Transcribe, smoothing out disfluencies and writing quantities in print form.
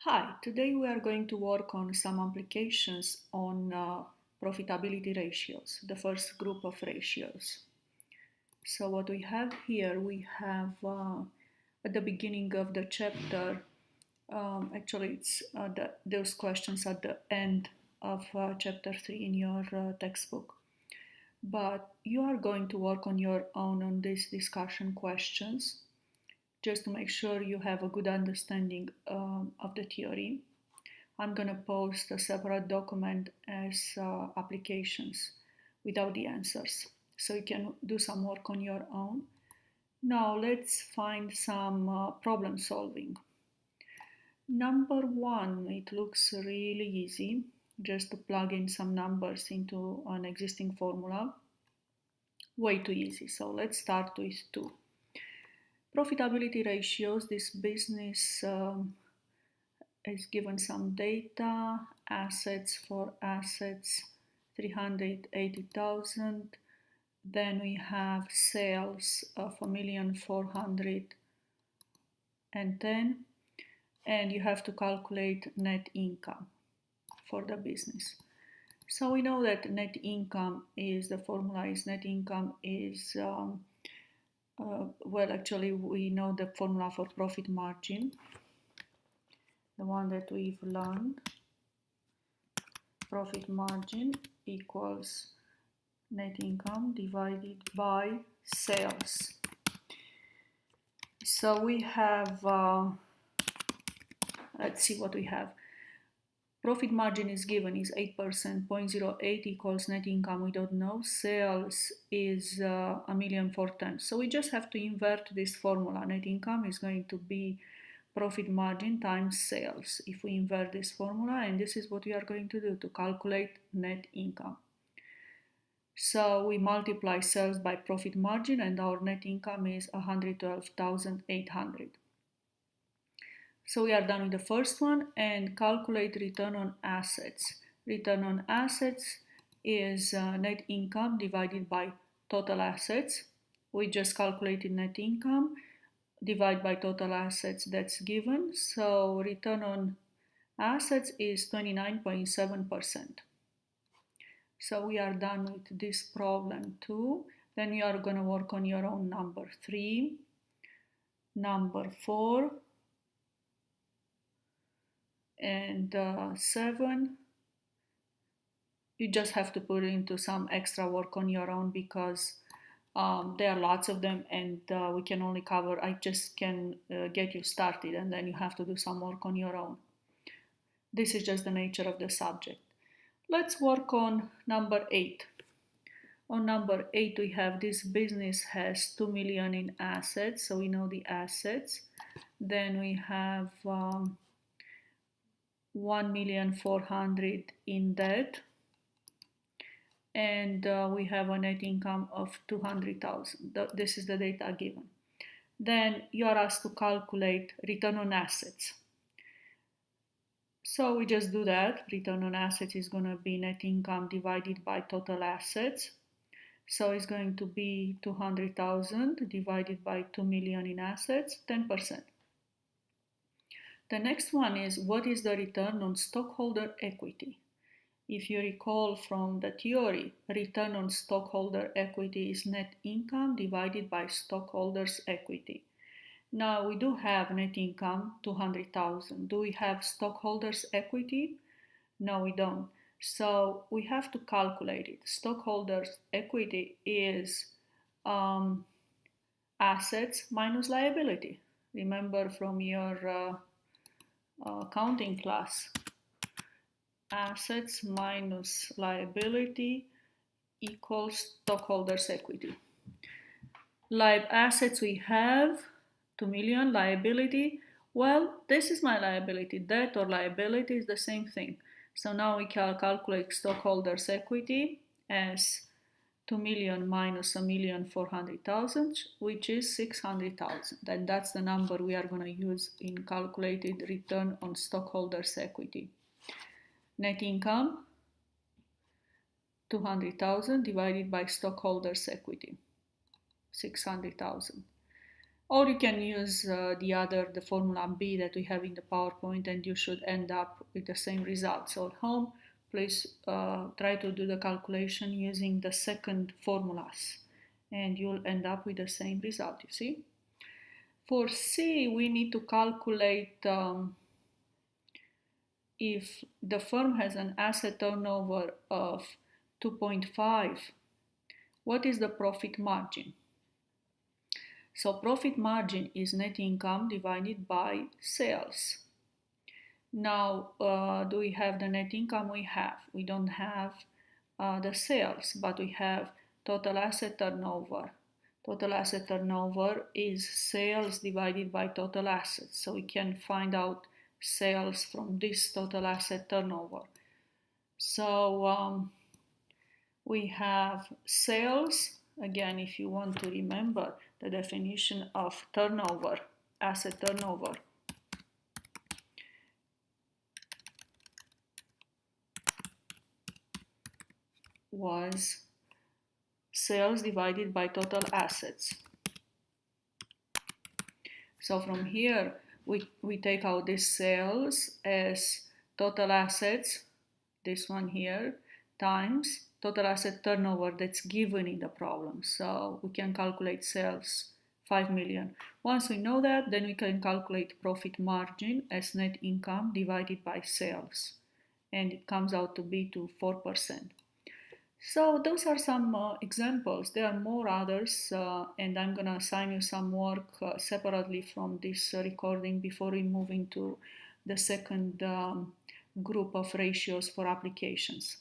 Hi, today we are going to work on some applications on profitability ratios, the first group of ratios. So what we have here, we have at the beginning of the chapter, actually it's those questions at the end of chapter 3 in your textbook. But you are going to work on your own on these discussion questions just to make sure you have a good understanding of the theory. I'm going to post a separate document as applications without the answers, so you can do some work on your own. Now let's find some problem solving. Number one, it looks really easy, just to plug in some numbers into an existing formula. Way too easy, so let's start with 2. Profitability ratios, this business is given some data, assets for assets 380,000, then we have sales of 1,410,000, and you have to calculate net income for the business. So we know that net income is, the formula is net income is, actually we know the formula for profit margin, the one that we've learned. Profit margin equals net income divided by sales. So we have, let's see what we have. Profit margin is given is 8%, 0.08 equals net income, we don't know. Sales is 1,410,000. So we just have to invert this formula. Net income is going to be profit margin times sales if we invert this formula, and this is what we are going to do to calculate net income. So we multiply sales by profit margin and our net income is 112,800. So we are done with the first one, and calculate return on assets. Return on assets is net income divided by total assets. We just calculated net income, divide by total assets, that's given. So return on assets is 29.7%. So we are done with this problem 2. Then you are going to work on your own number 3, number 4, and 7. You just have to put into some extra work on your own because there are lots of them, and we can only cover, I just can get you started, and then you have to do some work on your own. This is just the nature of the subject. Let's work on number 8. On number 8, we have this business has 2 million in assets, so we know the assets. Then we have 1,400,000 in debt, and we have a net income of 200,000. This is the data given. Then you are asked to calculate return on assets. So we just do that. Return on assets is going to be net income divided by total assets. So it's going to be 200,000 divided by 2 million in assets, 10%. The next one is, what is the return on stockholder equity? If you recall from the theory, return on stockholder equity is net income divided by stockholders' equity. Now we do have net income, 200,000. Do we have stockholders' equity? No, we don't. So we have to calculate it. Stockholders' equity is assets minus liability. Remember from your accounting class, assets minus liability equals stockholders' equity. Assets we have 2 million, liability, well, this is my liability. Debt or liability is the same thing. So now we can calculate stockholders' equity as 2 million minus 1,400,000, which is 600,000. And that's the number we are going to use in calculated return on stockholders' equity. Net income, 200,000 divided by stockholders' equity, 600,000. Or you can use the formula B that we have in the PowerPoint, and you should end up with the same result. So at home, please try to do the calculation using the second formulas, and you'll end up with the same result, you see. For C, we need to calculate if the firm has an asset turnover of 2.5, what is the profit margin? So profit margin is net income divided by sales. Now, do we have the net income? We have. We don't have the sales, but we have total asset turnover. Total asset turnover is sales divided by total assets. So we can find out sales from this total asset turnover. So we have sales. Again, if you want to remember the definition of turnover, asset turnover, was sales divided by total assets. So from here, we take out this sales as total assets, this one here, times total asset turnover that's given in the problem. So we can calculate sales 5 million. Once we know that, then we can calculate profit margin as net income divided by sales. And it comes out to be to 4%. So those are some examples. There are more others, and I'm going to assign you some work separately from this recording before we move into the second group of ratios for applications.